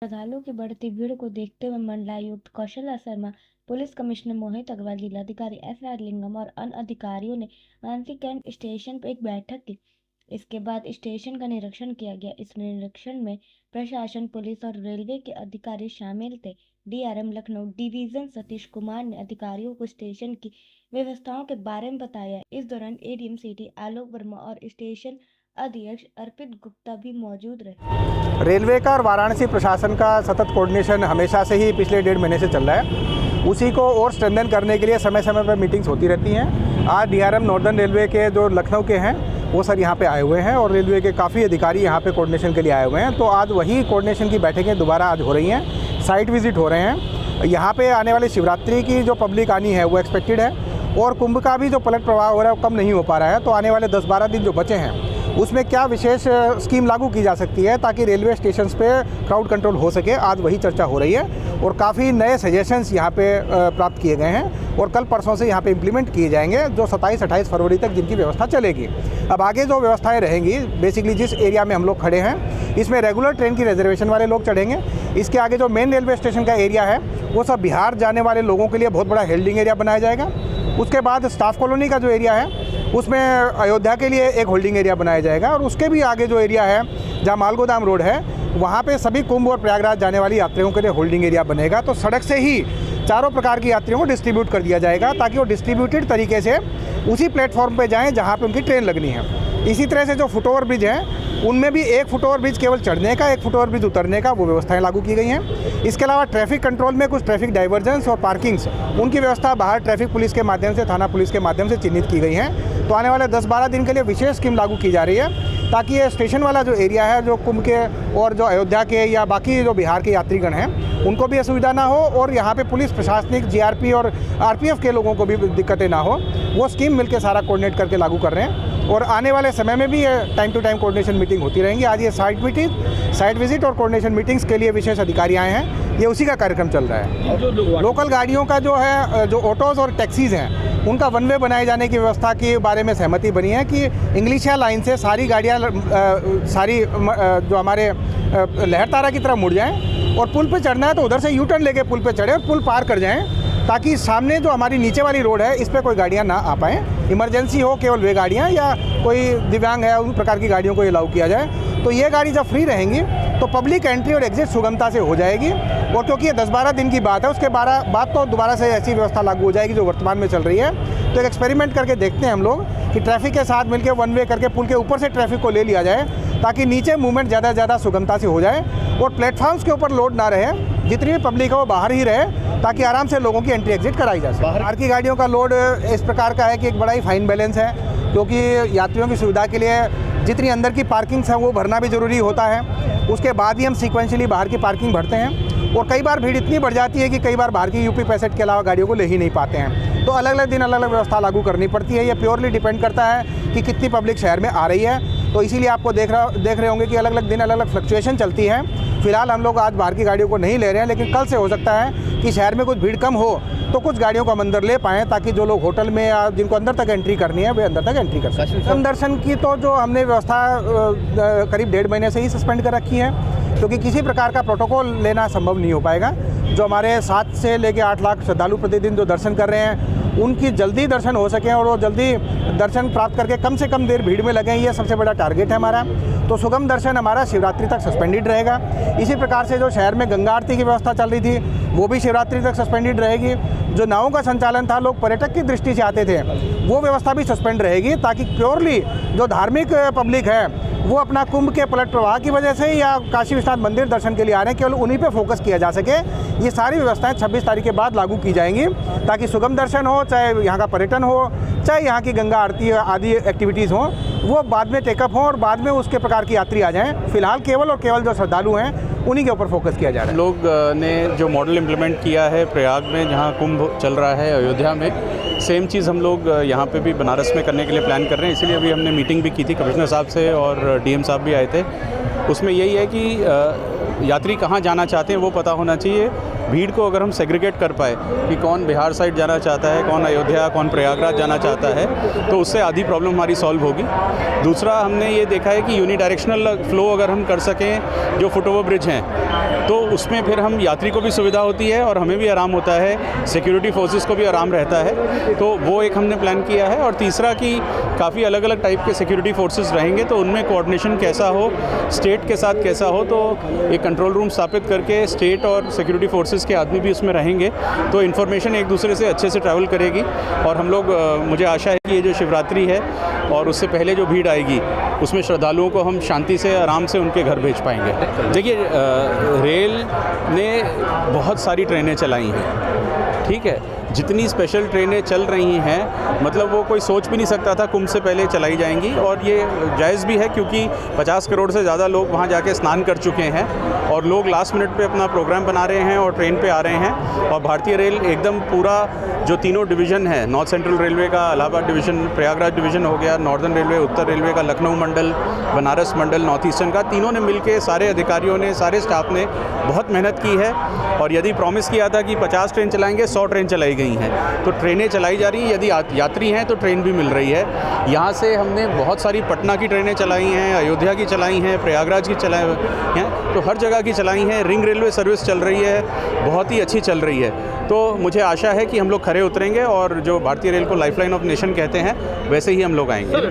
श्रद्धालुओं की बढ़ती भीड़ को देखते हुए मंडलायुक्त कौशल्या शर्मा, पुलिस कमिश्नर मोहित अग्रवाल, जिलाधिकारी एस लिंगम और अन्य अधिकारियों ने मानसी कैंट स्टेशन पर एक बैठक की। इसके बाद स्टेशन का निरीक्षण किया गया। इस निरीक्षण में प्रशासन, पुलिस और रेलवे के अधिकारी शामिल थे। डीआरएम लखनऊ डिवीजन सतीश कुमार ने अधिकारियों को स्टेशन की व्यवस्थाओं के बारे में बताया। इस दौरान एडीएम सिटी आलोक वर्मा और स्टेशन अध्यक्ष अर्पित गुप्ता भी मौजूद रहे। रेलवे का और वाराणसी प्रशासन का सतत कोऑर्डिनेशन हमेशा से ही पिछले 1.5 महीने से चल रहा है। उसी को और स्ट्रेंथन करने के लिए समय समय पर मीटिंग्स होती रहती हैं। आज डीआरएम नॉर्दर्न रेलवे के जो लखनऊ के हैं वो सर यहाँ पे आए हुए हैं और रेलवे के काफ़ी अधिकारी यहाँ पे कोऑर्डिनेशन के लिए आए हुए हैं। तो आज वही कोऑर्डिनेशन की बैठकें दोबारा आज हो रही हैं, साइट विजिट हो रहे हैं। यहाँ पे आने वाली शिवरात्रि की जो पब्लिक आनी है वो एक्सपेक्टेड है और कुंभ का भी जो पलट प्रवाह हो रहा है वो कम नहीं हो पा रहा है। तो आने वाले 10-12 दिन जो बचे हैं उसमें क्या विशेष स्कीम लागू की जा सकती है ताकि रेलवे स्टेशंस पे क्राउड कंट्रोल हो सके, आज वही चर्चा हो रही है। और काफ़ी नए सजेशंस यहाँ पे प्राप्त किए गए हैं और कल परसों से यहाँ पे इम्प्लीमेंट किए जाएंगे, जो 27-28 फरवरी तक जिनकी व्यवस्था चलेगी। अब आगे जो व्यवस्थाएं रहेंगी, बेसिकली जिस एरिया में हम लोग खड़े हैं इसमें रेगुलर ट्रेन की रिजर्वेशन वाले लोग चढ़ेंगे। इसके आगे जो मेन रेलवे स्टेशन का एरिया है वो सब बिहार जाने वाले लोगों के लिए बहुत बड़ा होल्डिंग एरिया बनाया जाएगा। उसके बाद स्टाफ कॉलोनी का जो एरिया है उसमें अयोध्या के लिए एक होल्डिंग एरिया बनाया जाएगा और उसके भी आगे जो एरिया है जहाँ मालगोदाम रोड है वहाँ पे सभी कुंभ और प्रयागराज जाने वाली यात्रियों के लिए होल्डिंग एरिया बनेगा। तो सड़क से ही चारों प्रकार की यात्रियों को डिस्ट्रीब्यूट कर दिया जाएगा ताकि वो डिस्ट्रीब्यूटेड तरीके से उसी प्लेटफॉर्म पे जाएं जहाँ पे उनकी ट्रेन लगनी है। इसी तरह से जो फुटओवर ब्रिज हैं उनमें भी एक फुटओवर ब्रिज केवल चढ़ने का, एक फुटओवर ब्रिज उतरने का, वो व्यवस्थाएं लागू की गई हैं। इसके अलावा ट्रैफिक कंट्रोल में कुछ ट्रैफिक डाइवर्जेंस और पार्किंग्स, उनकी व्यवस्था बाहर ट्रैफिक पुलिस के माध्यम से, थाना पुलिस के माध्यम से चिन्हित की गई हैं। तो आने वाले 10-12 दिन के लिए विशेष स्कीम लागू की जा रही है ताकि ये स्टेशन वाला जो एरिया है, जो कुंभ के और जो अयोध्या के या बाकी जो बिहार के यात्रीगण हैं उनको भी असुविधा ना हो और यहाँ पे पुलिस प्रशासनिक, जीआरपी और आरपीएफ के लोगों को भी दिक्कतें ना हो। वो स्कीम मिलकर सारा कोऑर्डिनेट करके लागू कर रहे हैं और आने वाले समय में भी ये time to time coordination meeting होती रहेंगी। आज ये साइट विजिट और कोऑर्डिनेशन मीटिंग्स के लिए विशेष अधिकारी आए हैं, ये उसी का कार्यक्रम चल रहा है। लोकल गाड़ियों का जो है, जो ऑटोज़ और टैक्सीज़ हैं उनका वन वे बनाए जाने की व्यवस्था के बारे में सहमति बनी है कि इंग्लिशिया लाइन से सारी गाड़ियाँ जो हमारे लहरतारा की तरफ मुड़ जाएं और पुल पे चढ़ना है तो उधर से यू टर्न लेके पुल पे चढ़े और पुल पार कर जाएं ताकि सामने जो हमारी नीचे वाली रोड है इस पर कोई गाड़ियाँ ना आ पाएँ। इमरजेंसी हो केवल वे गाड़ियाँ या कोई दिव्यांग है उन प्रकार की गाड़ियों को अलाउ किया जाए। तो ये गाड़ी जब फ्री रहेंगी तो पब्लिक एंट्री और एग्जिट सुगमता से हो जाएगी और क्योंकि ये 10-12 दिन की बात है, उसके बाद तो दोबारा से ऐसी व्यवस्था लागू हो जाएगी जो वर्तमान में चल रही है। तो एक एक्सपेरिमेंट करके देखते हैं हम लोग कि ट्रैफिक के साथ मिलकर वन वे करके पुल के ऊपर से ट्रैफिक को ले लिया जाए ताकि नीचे मूवमेंट ज़्यादा से ज़्यादा सुगमता से हो जाए और प्लेटफॉर्म्स के ऊपर लोड ना रहे, जितनी भी पब्लिक है वो बाहर ही रहे ताकि आराम से लोगों की एंट्री एग्जिट कराई जा सके। बाहर की गाड़ियों का लोड इस प्रकार का है कि एक बड़ा ही फाइन बैलेंस है, क्योंकि यात्रियों की सुविधा के लिए जितनी अंदर की पार्किंग्स हैं वो भरना भी ज़रूरी होता है। उसके बाद ही हम सीक्वेंशली बाहर की पार्किंग भरते हैं और कई बार भीड़ इतनी बढ़ जाती है कि कई बार बाहर की यूपी 65 के अलावा गाड़ियों को ले ही नहीं पाते हैं। तो अलग अलग दिन अलग अलग व्यवस्था लागू करनी पड़ती है। ये प्योरली डिपेंड करता है कि कितनी पब्लिक शहर में आ रही है। तो इसीलिए आपको देख रहे होंगे कि अलग अलग दिन अलग अलग फ्लक्चुएशन चलती है। फिलहाल हम लोग आज बाहर की गाड़ियों को नहीं ले रहे हैं, लेकिन कल से हो सकता है कि शहर में कुछ भीड़ कम हो तो कुछ गाड़ियों को हम अंदर ले पाएँ ताकि जो लोग होटल में या जिनको अंदर तक एंट्री करनी है वे अंदर तक एंट्री कर सकें। दर्शन की तो जो हमने व्यवस्था करीब 1.5 महीने से ही सस्पेंड कर रखी है, क्योंकि किसी प्रकार का प्रोटोकॉल लेना संभव नहीं हो पाएगा। जो हमारे 7 से लेकर 8 लाख श्रद्धालु प्रतिदिन जो दर्शन कर रहे हैं उनकी जल्दी दर्शन हो सकें और वो जल्दी दर्शन प्राप्त करके कम से कम देर भीड़ में लगें, ये सबसे बड़ा टारगेट है हमारा। तो सुगम दर्शन हमारा शिवरात्रि तक सस्पेंडेड रहेगा। इसी प्रकार से जो शहर में गंगा आरती की व्यवस्था चल रही थी वो भी शिवरात्रि तक सस्पेंडेड रहेगी। जो नावों का संचालन था, लोग पर्यटक की दृष्टि से आते थे, वो व्यवस्था भी सस्पेंड रहेगी ताकि प्योरली जो धार्मिक पब्लिक है वो अपना कुंभ के पलट प्रवाह की वजह से या काशी विश्वनाथ मंदिर दर्शन के लिए आ रहे हैं, केवल उन्हीं पे फोकस किया जा सके। ये सारी व्यवस्थाएं 26 तारीख के बाद लागू की जाएंगी ताकि सुगम दर्शन हो, चाहे यहाँ का पर्यटन हो, चाहे यहाँ की गंगा आरती आदि एक्टिविटीज़ हों, वो बाद में टेकअप हों और बाद में उसके प्रकार की यात्री आ जाएँ। फिलहाल केवल और केवल जो श्रद्धालु हैं उन्हीं के ऊपर फोकस किया जा रहा है। लोग ने जो मॉडल इम्प्लीमेंट किया है प्रयाग में जहाँ कुंभ चल रहा है, अयोध्या में, सेम चीज़ हम लोग यहाँ पे भी बनारस में करने के लिए प्लान कर रहे हैं। इसीलिए अभी हमने मीटिंग भी की थी कमिश्नर साहब से और डीएम साहब भी आए थे। उसमें यही है कि यात्री कहाँ जाना चाहते हैं वो पता होना चाहिए भीड़ को अगर हम सेग्रीगेट कर पाए कि कौन बिहार साइड जाना चाहता है, कौन अयोध्या, कौन प्रयागराज जाना चाहता है, तो उससे आधी प्रॉब्लम हमारी सॉल्व होगी। दूसरा हमने ये देखा है कि यूनिडायरेक्शनल फ़्लो अगर हम कर सकें जो फुट ओवर ब्रिज हैं, तो उसमें फिर हम यात्री को भी सुविधा होती है और हमें भी आराम होता है, सिक्योरिटी फोर्सेस को भी आराम रहता है। तो वो एक हमने प्लान किया है। और तीसरा कि काफ़ी अलग अलग टाइप के सिक्योरिटी फोर्सेस रहेंगे, तो उनमें कोऑर्डिनेशन कैसा हो, स्टेट के साथ कैसा हो, तो एक कंट्रोल रूम स्थापित करके स्टेट और सिक्योरिटी फोर्सेस के आदमी भी उसमें रहेंगे, तो इन्फॉर्मेशन एक दूसरे से अच्छे से ट्रैवल करेगी। और हम लोग मुझे आशा है कि ये जो शिवरात्रि है और उससे पहले जो भीड़ आएगी, उसमें श्रद्धालुओं को हम शांति से आराम से उनके घर भेज पाएंगे। देखिए, रेल ने बहुत सारी ट्रेनें चलाई हैं, ठीक है, जितनी स्पेशल ट्रेनें चल रही हैं, मतलब वो कोई सोच भी नहीं सकता था कुंभ से पहले चलाई जाएंगी। और ये जायज़ भी है क्योंकि 50 करोड़ से ज़्यादा लोग वहाँ जाके स्नान कर चुके हैं और लोग लास्ट मिनट पे अपना प्रोग्राम बना रहे हैं और ट्रेन पे आ रहे हैं। और भारतीय रेल एकदम पूरा जो तीनों डिवीज़न है, नॉर्थ सेंट्रल रेलवे का इलाहाबाद डिवीज़न, प्रयागराज डिवीज़न हो गया, नॉर्दर्न रेलवे, उत्तर रेलवे का लखनऊ मंडल, बनारस मंडल, नॉर्थ ईस्टर्न का, तीनों ने मिलके, सारे अधिकारियों ने, सारे स्टाफ ने बहुत मेहनत की है। और यदि प्रॉमिस किया था कि 50 ट्रेन चलाएंगे, 100 ट्रेन चलाई गई हैं, तो ट्रेनें चलाई जा रही हैं। यदि यात्री हैं तो ट्रेन भी मिल रही है। यहाँ से हमने बहुत सारी पटना की ट्रेनें चलाई हैं, अयोध्या की चलाई हैं, प्रयागराज की चलाई हैं, तो हर जगह की चलाई हैं। रिंग रेलवे सर्विस चल रही है, बहुत ही अच्छी चल रही है। तो मुझे आशा है कि हम लोग खरे उतरेंगे और जो भारतीय रेल को लाइफलाइन ऑफ नेशन कहते हैं, वैसे ही हम लोग आएंगे।